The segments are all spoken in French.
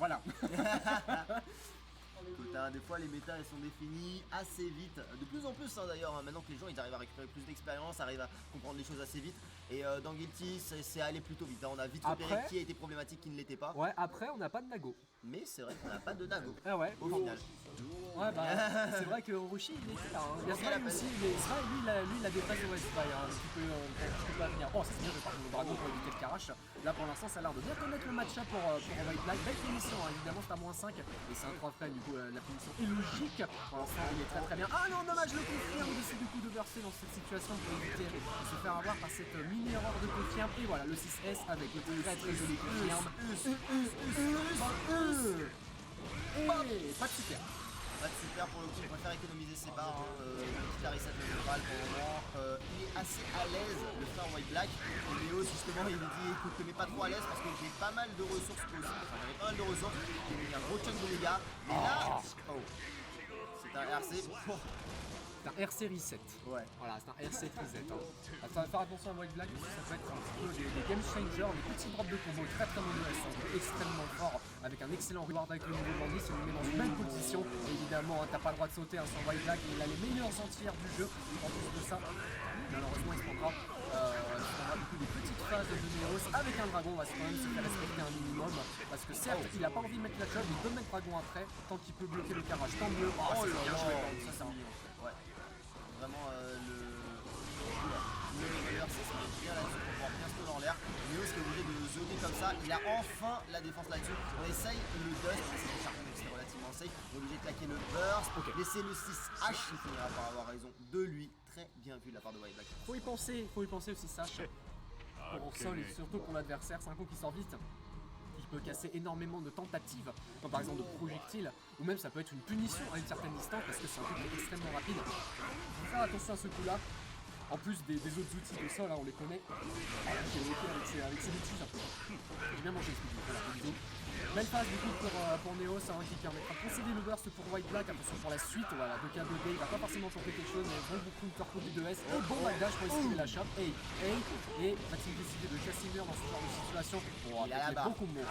Voilà. Écoute, hein, des fois les méta elles sont définies assez vite, de plus en plus hein, d'ailleurs, hein, maintenant que les gens ils arrivent à récupérer plus d'expérience, arrivent à comprendre les choses assez vite, et dans Guilty c'est allé plutôt vite, hein. On a vite repéré Après, qui a été problématique, qui ne l'était pas, ouais, après, on n'a pas de Nago. mais c'est vrai qu'on n'a pas de Nago Ah ouais. au final. Ouais, bah, c'est vrai que Orochi, il était là. Hein. Il y a On Smile l'appelle. aussi, mais Smile, lui, il a des phases de Westfire, hein, tu peux pas venir. Oh, c'est bien, je vais partir le dragon pour éviter le Karash. Là, pour l'instant, ça a l'air de bien connaître le match-up pour White Black. Belle finition, hein. Évidemment, c'est à -5, et c'est un 3 frames, du coup, la finition est logique. Pour l'instant, il est très très bien. Ah non, dommage, le confirme, on décide du coup de verser dans cette situation pour éviter de se faire avoir par cette mini-erreur de confirme. Et voilà, le 6S avec le très très joli confirme. Et pas de super. Pas de super pour le coup, il préfère économiser ses barres, hein. Quitte à reset le neutral pour le moment. Il est assez à l'aise, le faire White Black. Et Léo justement il lui dit écoute te mets pas trop à l'aise parce que j'ai pas mal de ressources aussi. Enfin j'avais pas mal de ressources, j'ai mis un gros chunk de dégâts. Mais là, oh, c'est un RC. C'est un RC reset. Ouais. Voilà, c'est un RC reset. Hein. Alors, ça va faire attention à White Black, parce que ça peut être un petit peu des game changers, des petits drops de combo très très mauvais, extrêmement fort, avec un excellent reward avec le niveau bandit, ça nous met dans une belle position. Et évidemment, hein, t'as pas le droit de sauter hein, sur White Black, il a les meilleurs entières du jeu. En plus de ça, malheureusement, il se prendra du coup des petites phases de Neos avec un dragon. On va quand même se faire respecter un minimum, parce que certes, il a pas envie de mettre la job, il peut mettre dragon après, tant qu'il peut bloquer le carrage, tant mieux. Oh, c'est bien joué, ça c'est un million. Ouais. Vraiment le reverse ça se met bien là-dessus pour pouvoir bien se tenir en l'air. Neos qui est obligé de zoner comme ça. Il a enfin la défense là-dessus. On essaye le dust, on essaye de charger mais c'est relativement safe. On est obligé de claquer le burst. Laisser le 6H, il finira par avoir raison de lui. Très bien vu de la part de White Black. Faut y penser aussi Sash. Pour sol et surtout pour l'adversaire, c'est un coup qui sort vite. Il peut casser énormément de tentatives, comme par exemple de projectiles, ou même ça peut être une punition à une certaine distance parce que c'est un coup qui est extrêmement rapide. Il faut faire attention à ce coup là. En plus des autres outils de sol, hein, on les connaît. Qui est ok avec ses outils. J'ai bien mangé ce coup. Voilà, bisous. Belle phase du coup pour Neos hein, qui permettra de concéder le burst pour White Black. Attention pour la suite, voilà, 2K2D, il va pas forcément tenter quelque chose, mais bon beaucoup de turbo du 2S. Et bon backdash pour esquiver la chape. Et va-t-il décider de casser le mur dans ce genre de situation? Il a la barre. Beaucoup de mots.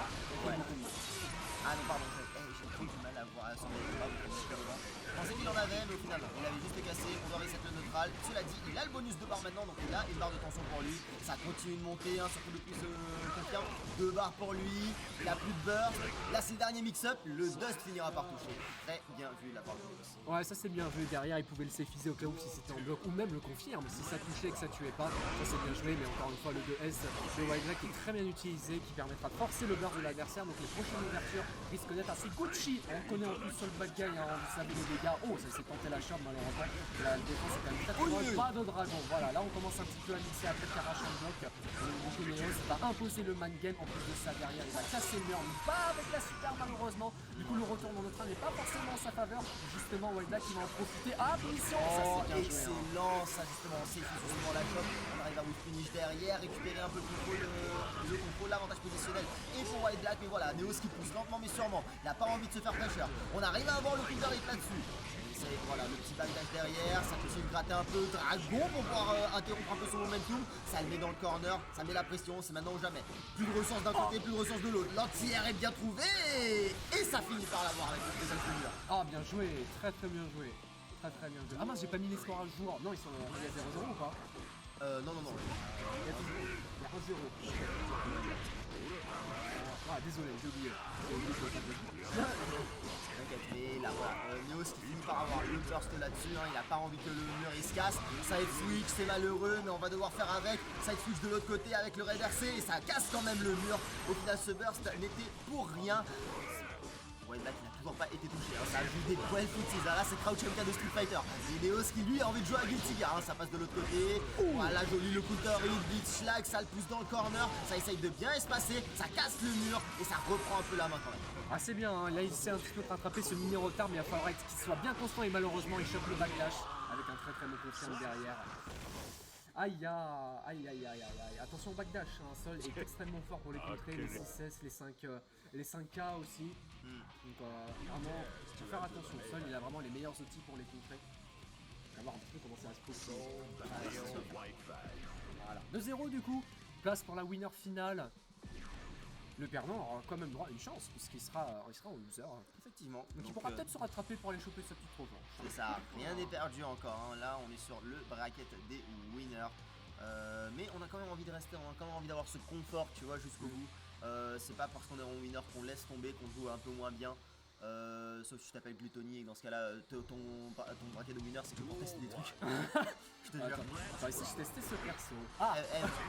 Ah non pardon, j'ai trop du mal à voir à son je pensais qu'il en avait mais au final non, il avait juste cassé, on doit reset le neutral. Cela dit, il a le bonus de barre maintenant, donc il a une barre de tension pour lui. Ça continue de monter, hein, surtout depuis ce confirme. 2 barres pour lui, il a plus de burst. Là c'est le dernier mix-up, le dust finira par toucher. Très bien vu de la part de Neos. Ouais, ça c'est bien vu. Derrière, il pouvait le safeiser au cas où si c'était en bloc, ou même le confirme si ça touchait et que ça tuait pas. Ça c'est bien joué, mais encore une fois, le 2S de White Black est très bien utilisé, qui permettra de forcer le burst de l'adversaire. Donc les prochaines ouvertures risquent d'être assez Gucci. On connaît en plus sur le bad guy, hein, vous savez les dégâts. Oh, ça s'est tenté la chambre malheureusement. La défense est quand même très très pas de dragon. Voilà, là on commence un petit peu à mixer après le Karash en bloc. Le Neos va imposer le man game. En plus de ça, derrière, il va casser le mur, mais pas avec la super malheureusement. Du coup, le retour dans le train n'est pas forcément en sa faveur. Justement, White Black il va en profiter. Ah, mission, ça c'est bien excellent, joué, hein. Ça justement, c'est justement la job. On arrive à vous finish derrière, récupérer un peu le contrôle, l'avantage positionnel. Et pour White Black, mais voilà, Neos qui pousse lentement mais sûrement. Il n'a pas envie de se faire pressure. On arrive à avoir le counter hit là-dessus. Voilà, le petit backdash derrière, ça peut essayer de gratter un peu dragon pour pouvoir interrompre un peu son momentum. Ça le met dans le corner, ça met la pression, c'est maintenant ou jamais. Plus de ressources d'un côté, plus de ressources de l'autre. L'anti-air est bien trouvé et ça finit par l'avoir avec le présage de mur. Ah, bien joué, très très bien joué. Très très bien joué. Ah mince, j'ai pas mis les scores à jour. Non, ils sont il y a 0-0 ou pas? Non. Il y a 1-0. Ah, désolé, j'ai oublié. T'inquiète, mais là voilà, Neos qui finit par avoir le burst là-dessus, hein, il a pas envie que le mur il se casse. Side switch, c'est malheureux, mais on va devoir faire avec. Side switch de l'autre côté avec le raid RC et ça casse quand même le mur. Au final, ce burst n'était pour rien. White Black n'a toujours pas été touché, hein. Ça joue des 12 footsies, là c'est Crouch MK de Street Fighter. Et Neos qui lui a envie de jouer à Guilty Gear, hein. Ça passe de l'autre côté. Voilà, joli le counter hit, blitz schlag, ça le pousse dans le corner. Ça essaye de bien espacer, ça casse le mur et ça reprend un peu la main quand même. Ah c'est bien, hein. Là il s'est un petit peu rattrapé ce mini retard, mais il va falloir qu'il soit bien constant et malheureusement il chope le backdash avec un très très bon confirme derrière. Aïe. Attention au backdash, hein. Sol est extrêmement fort pour les contrer, les 6S, les 5K aussi. Donc vraiment, faut faire attention. Sol il a vraiment les meilleurs outils pour les contrer. On va voir un petit peu comment ça va se passer. Voilà. 2-0 du coup, place pour la winner finale. le perdant aura quand même droit à une chance, puisqu'il sera en loser. Effectivement. Donc il pourra peut-être se rattraper pour aller choper sa petite revanche. C'est ça, rien n'est perdu encore, hein. Là on est sur le bracket des winners. Mais on a quand même envie de rester, on a quand même envie d'avoir ce confort, tu vois, jusqu'au bout. C'est pas parce qu'on est en winner qu'on laisse tomber, qu'on joue un peu moins bien. Sauf si tu t'appelles Gluttony et que dans ce cas-là, ton bracket de winner c'est que pour tester des trucs. Je te jure. Attends, si je testais ce perso.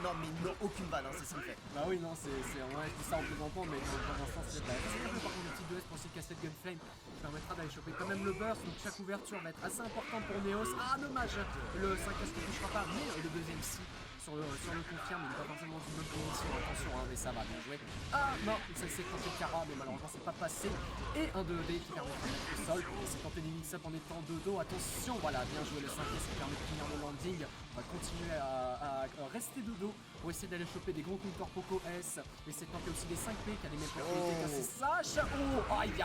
Non mais non, aucune vanne, hein, c'est ce qu'il fait. Bah oui, non, c'est ouais, je dis ça en plaisantant, mais dans un sens c'est pas. Par contre, le petit 2S pour essayer de casser le Gunflame permettra d'aller choper quand même le burst, donc chaque ouverture va être assez importante pour Neos. Ah, dommage, le 5S ne touchera pas, mais le deuxième si. Sur le confirme, il n'est pas forcément une bonne position, attention, hein, mais ça va, bien joué. Ah non, ça s'est tenté Kara, mais malheureusement c'est pas passé. Et un 2D qui permet de mettre le sol, il s'est tenté des mix-up en étant de dos, attention, voilà, bien joué le 5S qui permet de finir le landing. On va continuer à rester de dos pour essayer d'aller choper des gros counters Poco S, essayer de tenter aussi des 5P qui a des méthodes casser Sash. Oh, aïe.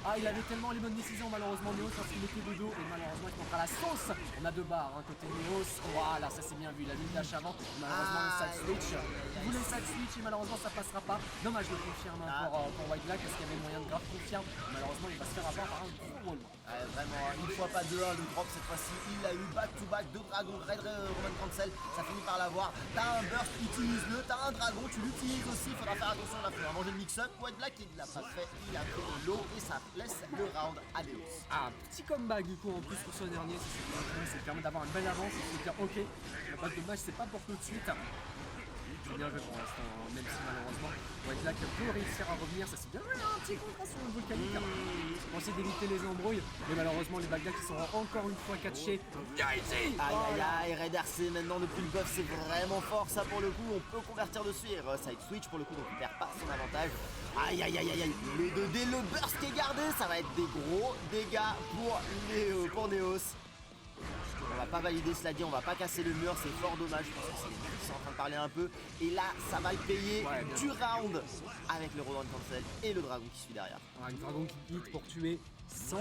Ah, il avait tellement les bonnes décisions, malheureusement, Neos, parce qu'il était de dos, et malheureusement, il prendra la sauce. On a 2 barres, hein, côté Neos. Voilà, ça c'est bien vu, la ligne dash avant. Malheureusement, le side switch. Il voulait side switch, et malheureusement, ça passera pas. Dommage, je le confirme pour White Black, parce qu'il y avait moyen de grave confirme. Malheureusement, il va se faire avoir par un gros roulement. Vraiment, une fois pas 2-1, le drop cette fois-ci, il a eu back-to-back, 2 dragons, Red Roman Cancel, ça finit par l'avoir. T'as un burst, utilise-le, t'as un dragon, tu l'utilises aussi, il faudra faire attention, là, il faudra manger le mix-up. White Black, il l'a pas fait, il a pris de l'eau et ça laisse le round à Neos. Ah, petit comeback du coup en plus pour ce dernier, ça permet d'avoir une belle avance et de se dire ok, le pack de match c'est pas pour tout de suite. C'est bien joué pour l'instant, hein, même si malheureusement White Black peut réussir à revenir, ça c'est bien joué, un petit contrat sur le volcanique. On essaie d'éviter les embrouilles, mais malheureusement les Bagdad qui seront encore une fois catchés. Aïe, Red RC maintenant depuis le buff, c'est vraiment fort ça pour le coup, on peut convertir dessus et side switch pour le coup, donc il perd pas son avantage. Aïe, les 2D, le burst qui est gardé, ça va être des gros dégâts pour Neos. On va pas valider cela dit, on va pas casser le mur, c'est fort dommage, je pense que c'est les mecs qui sont en train de parler un peu. Et là, ça va le payer du round avec le Roland Cancel et le dragon qui suit derrière. Un dragon qui hit pour tuer 100%,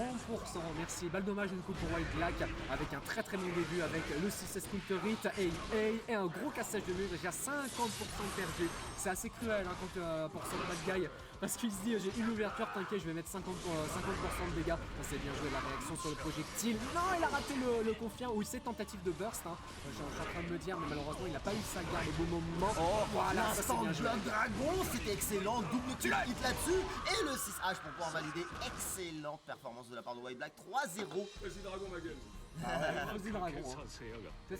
merci. Balle dommage du coup pour White Black avec un très bon début avec le 6S counter hit et un gros cassage de mur, déjà 50% perdu. C'est assez cruel hein, quand, pour ce bad guy parce qu'il se dit j'ai une ouverture, t'inquiète je vais mettre 50% de dégâts. C'est bien joué la réaction sur le projectile. Non, il a raté le confirme ou ses tentatives de burst. Hein. Je suis en train de me dire mais malheureusement il n'a pas eu sa garde au bon moment. Oh voilà, ça c'est bien joué. Dragon, c'était excellent, double kill hit là-dessus et le 6H pour pouvoir valider. Excellente performance de la part de White Black, 3-0. Vas-y dragon ma gueule. Vas-y dragon. Hein.